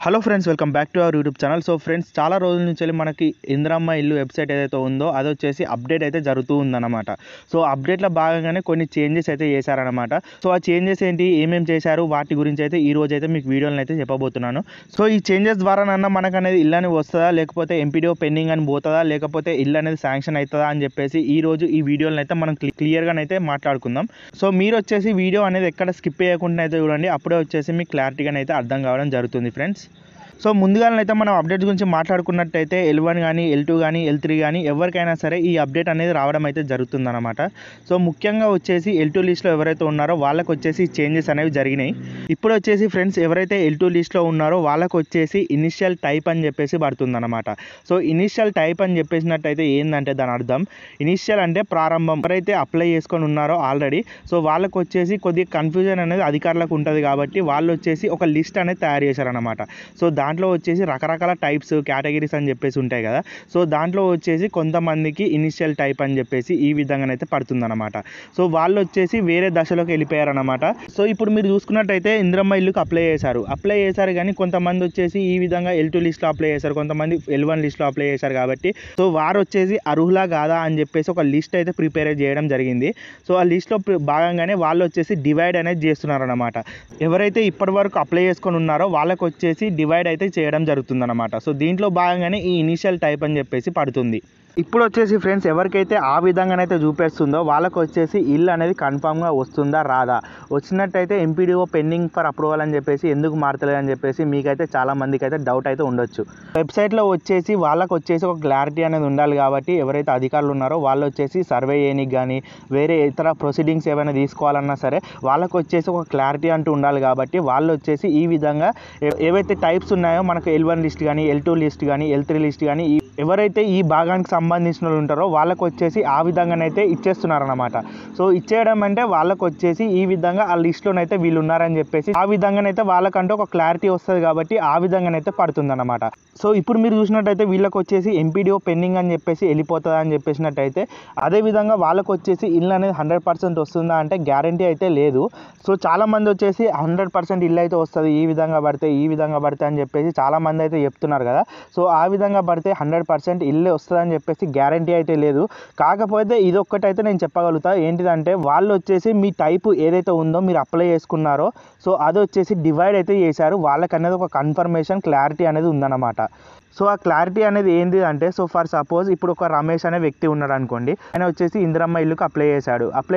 Hello friends, welcome back to our YouTube channel. So friends, చాలా రోజుల నుంచి మనకి ఇందిరమ్మ ఇల్లు వెబ్సైట్ ఏదైతే ఉందో అది వచ్చేసి అప్డేట్ అయితే జరుగుతూ ఉందన్నమాట. సో అప్డేట్లో భాగంగానే కొన్ని చేంజెస్ అయితే చేశారనమాట. సో ఆ చేంజెస్ ఏంటి, ఏమేమి చేశారు, వాటి గురించి అయితే ఈ రోజు అయితే మీకు వీడియోలను అయితే చెప్పబోతున్నాను. సో ఈ చేంజెస్ ద్వారానన్నా మనకు అనేది ఇల్లు అనేది వస్తుందా, లేకపోతే ఎంపీడీఓ పెండింగ్ అని పోతుందా, లేకపోతే ఇల్లు అనేది శాంక్షన్ అవుతుందా అని చెప్పేసి ఈ రోజు ఈ వీడియోలను అయితే మనం క్లియర్గా అయితే మాట్లాడుకుందాం. సో మీరు వచ్చేసి వీడియో అనేది ఎక్కడ స్కిప్ చేయకుండా అయితే చూడండి, అప్పుడే వచ్చేసి మీకు క్లారిటీగా అయితే అర్థం కావడం జరుగుతుంది ఫ్రెండ్స్. సో ముందుగానైతే మనం అప్డేట్స్ గురించి మాట్లాడుకున్నట్టయితే L1 కానీ L2 కానీ L3 కానీ ఎవరికైనా సరే ఈ అప్డేట్ అనేది రావడం అయితే జరుగుతుందన్నమాట. సో ముఖ్యంగా వచ్చేసి L2 లిస్ట్లో ఎవరైతే ఉన్నారో వాళ్ళకు వచ్చేసి చేంజెస్ అనేవి జరిగినాయి. ఇప్పుడు వచ్చేసి ఫ్రెండ్స్, ఎవరైతే L2 లిస్ట్లో ఉన్నారో వాళ్ళకు వచ్చేసి ఇనిషియల్ టైప్ అని చెప్పేసి పడుతుందన్నమాట. సో ఇనిషియల్ టైప్ అని చెప్పేసినట్టయితే ఏంటంటే దాని అర్థం ఇనిషియల్ అంటే ప్రారంభం. ఎవరైతే అప్లై చేసుకొని ఉన్నారో ఆల్రెడీ, సో వాళ్ళకు వచ్చేసి కొద్దిగా కన్ఫ్యూజన్ అనేది అధికారులకు ఉంటుంది కాబట్టి వాళ్ళు వచ్చేసి ఒక లిస్ట్ అనేది తయారు చేశారనమాట. సో దాంట్లో వచ్చేసి రకరకాల టైప్స్, కేటగిరీస్ అని చెప్పేసి ఉంటాయి కదా. సో దాంట్లో వచ్చేసి కొంతమందికి ఇనిషియల్ టైప్ అని చెప్పేసి ఈ విధంగానైతే పడుతుందన్నమాట. సో వాళ్ళు వచ్చేసి వేరే దశలోకి వెళ్ళిపోయారన్నమాట. సో ఇప్పుడు మీరు చూసుకున్నట్టయితే ఇందిరమ్మ ఇల్లుకి అప్లై చేశారు కానీ కొంతమంది వచ్చేసి ఈ విధంగా L2 లిస్ట్లో అప్లై చేశారు, కొంతమంది L1 లిస్ట్లో అప్లై చేశారు కాబట్టి సో వారు వచ్చేసి అర్హులా కాదా అని చెప్పేసి ఒక లిస్ట్ అయితే ప్రిపేర్ చేయడం జరిగింది. సో ఆ లిస్ట్లో భాగంగానే వాళ్ళు వచ్చేసి డివైడ్ అనేది చేస్తున్నారన్నమాట. ఎవరైతే ఇప్పటి వరకు అప్లై చేసుకొని ఉన్నారో వాళ్ళకు వచ్చేసి డివైడ్ అయితే చేయడం జరుగుతుందన్నమాట. సో దీంట్లో భాగంగానే ఈ ఇనిషియల్ టైప్ అని చెప్పేసి పడుతుంది. ఇప్పుడు వచ్చేసి ఫ్రెండ్స్, ఎవరికైతే ఆ విధంగానైతే చూపిస్తుందో వాళ్ళకు వచ్చేసి ఇల్లు అనేది కన్ఫామ్గా వస్తుందా రాదా, వచ్చినట్టయితే ఎంపీడీఓ పెండింగ్ ఫర్ అప్రూవల్ అని చెప్పేసి ఎందుకు మారతలేదు అని చెప్పేసి మీకైతే చాలా మందికి అయితే డౌట్ అయితే ఉండొచ్చు. వెబ్సైట్లో వచ్చేసి వాళ్ళకు వచ్చేసి ఒక క్లారిటీ అనేది ఉండాలి కాబట్టి ఎవరైతే అధికారులు ఉన్నారో వాళ్ళు వచ్చేసి సర్వే చేయడానికి కానీ వేరే ఇతర ప్రొసీడింగ్స్ ఏమైనా తీసుకోవాలన్నా సరే వాళ్ళకు వచ్చేసి ఒక క్లారిటీ అంటూ ఉండాలి కాబట్టి వాళ్ళు వచ్చేసి ఈ విధంగా ఏవైతే టైప్స్ ఉన్నాయో మనకు L1 లిస్ట్ కానీ L2 లిస్ట్ కానీ L3 లిస్ట్ కానీ ఎవరైతే ఈ భాగానికి సంబంధించిన వాళ్ళు ఉంటారో వాళ్ళకు వచ్చేసి ఆ విధంగానైతే ఇచ్చేస్తున్నారన్నమాట. సో ఇచ్చేయడం అంటే వాళ్ళకు వచ్చేసి ఈ విధంగా ఆ లిస్ట్లోనైతే వీళ్ళు ఉన్నారని చెప్పేసి ఆ విధంగానైతే వాళ్ళకంటూ ఒక క్లారిటీ వస్తుంది కాబట్టి ఆ విధంగానైతే పడుతుందన్నమాట. సో ఇప్పుడు మీరు చూసినట్టయితే వీళ్ళకి వచ్చేసి ఎంపీడీఓ పెండింగ్ అని చెప్పేసి వెళ్ళిపోతుందా అని చెప్పేసినట్టయితే అదేవిధంగా వాళ్ళకు వచ్చేసి ఇల్లు అనేది 100% వస్తుందా అంటే గ్యారంటీ అయితే లేదు. సో చాలామంది వచ్చేసి 100% ఇల్లు అయితే వస్తుంది, ఈ విధంగా పడితే అని చెప్పేసి చాలామంది అయితే చెప్తున్నారు కదా. సో ఆ విధంగా పడితే 100% ఇల్లు వస్తుందని చెప్పేసి గ్యారంటీ అయితే లేదు. కాకపోతే ఇదొక్కటైతే నేను చెప్పగలుగుతా, ఏంటిదంటే వాళ్ళు వచ్చేసి మీ టైపు ఏదైతే ఉందో మీరు అప్లై చేసుకున్నారో సో అది వచ్చేసి డివైడ్ అయితే చేశారు. వాళ్ళకి అనేది ఒక కన్ఫర్మేషన్ క్లారిటీ అనేది ఉందన్నమాట. సో ఆ క్లారిటీ అనేది ఏంటి అంటే, సో ఫర్ సపోజ్ ఇప్పుడు ఒక రమేష్ అనే వ్యక్తి ఉన్నాడు అనుకోండి, ఆయన వచ్చేసి ఇందిరమ్మ ఇల్లుకి అప్లై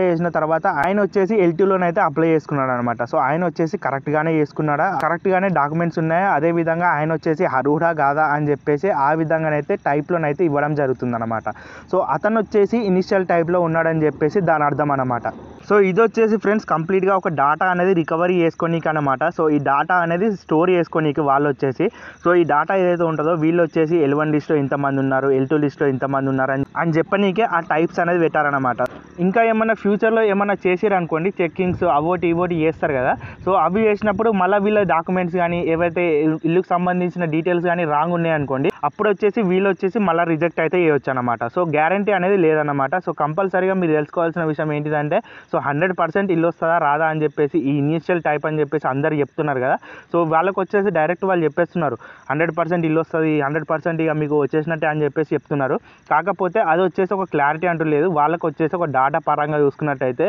చేసిన తర్వాత ఆయన వచ్చేసి L2లోనైతే అప్లై చేసుకున్నాడు అనమాట. సో ఆయన వచ్చేసి కరెక్ట్గానే చేసుకున్నాడా, కరెక్ట్గానే డాక్యుమెంట్స్ ఉన్నాయా, అదేవిధంగా ఆయన వచ్చేసి అర్హుడా కాదా అని చెప్పేసి ఆ విధంగానైతే టైప్లోనైతే ఇవ్వడం జరుగుతుందన్నమాట. సో అతను వచ్చేసి ఇనిషియల్ టైప్లో ఉన్నాడని చెప్పేసి దాని అర్థం అనమాట. సో ఇది వచ్చేసి ఫ్రెండ్స్ కంప్లీట్గా ఒక డాటా అనేది రికవరీ చేసుకోనీకి అనమాట. సో ఈ డాటా అనేది స్టోర్ చేసుకోనీకి వాళ్ళు వచ్చేసి, సో ఈ డాటా ఏదైతే ఉంటుందో వీళ్ళు వచ్చేసి L1 లిస్ట్లో ఇంతమంది ఉన్నారు, L2 లిస్ట్లో ఇంతమంది ఉన్నారు అని చెప్పనీకే ఆ టైప్స్ అనేది పెట్టారనమాట. ఇంకా ఏమన్నా ఫ్యూచర్లో ఏమన్నా చేసారనుకోండి, చెక్కింగ్స్ అవోటి చేస్తారు కదా. సో అవి చేసినప్పుడు మళ్ళీ వీళ్ళ డాక్యుమెంట్స్ కానీ ఏవైతే ఇల్లుకు సంబంధించిన డీటెయిల్స్ కానీ రాంగ్ ఉన్నాయనుకోండి, అప్పుడు వచ్చేసి వీళ్ళు వచ్చేసి మళ్ళీ రిజెక్ట్ అయితే చేయొచ్చు అనమాట. సో గ్యారంటీ అనేది లేదన్నమాట. సో కంపల్సరీగా మీరు తెలుసుకోవాల్సిన విషయం ఏంటిదంటే, సో 100% ఇల్లు వస్తుందా రాదా అని చెప్పేసి ఈ ఇనిషియల్ టైప్ అని చెప్పేసి అందరు చెప్తున్నారు కదా. సో వాళ్ళకి వచ్చేసి డైరెక్ట్ వాళ్ళు చెప్పేస్తున్నారు 100% ఇల్లు వస్తుంది, 100% ఇక మీకు వచ్చేసినట్టే అని చెప్పేసి చెప్తున్నారు. కాకపోతే అది వచ్చేసి ఒక క్లారిటీ అంటూ లేదు. వాళ్ళకి వచ్చేసి ఒక డాటా పరంగా చూసుకున్నట్టయితే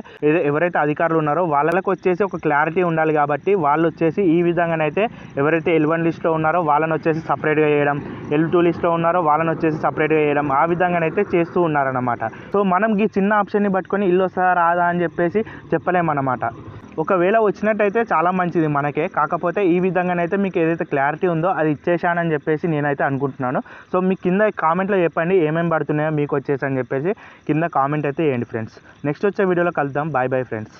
ఎవరైతే అధికారులు ఉన్నారో వాళ్ళకి వచ్చేసి ఒక క్లారిటీ ఉండాలి కాబట్టి వాళ్ళు వచ్చేసి ఈ విధంగానైతే ఎవరైతే L1 లిస్ట్లో ఉన్నారో వాళ్ళని వచ్చేసి సపరేట్గా చేయడం, L2 లిస్ట్లో ఉన్నారో వాళ్ళని వచ్చేసి సపరేట్గా చేయడం, ఆ విధంగానైతే చేస్తూ ఉన్నారన్నమాట. సో మనం ఈ చిన్న ఆప్షన్ని పట్టుకొని ఇల్లు వస్తుందా రాదా అని చెప్పేసి చెప్పలేమన్నమాట. ఒకవేళ వచ్చినట్టయితే చాలా మంచిది మనకే. కాకపోతే ఈ విధంగానైతే మీకు ఏదైతే క్లారిటీ ఉందో అది ఇచ్చేసానని చెప్పేసి నేనైతే అనుకుంటున్నాను. సో మీకు కింద కామెంట్లో చెప్పండి ఏమేమి పడుతున్నాయో మీకు వచ్చేసి అని చెప్పేసి కింద కామెంట్ అయితే చేయండి ఫ్రెండ్స్. నెక్స్ట్ వచ్చే వీడియోలో కలుద్దాం. Bye friends.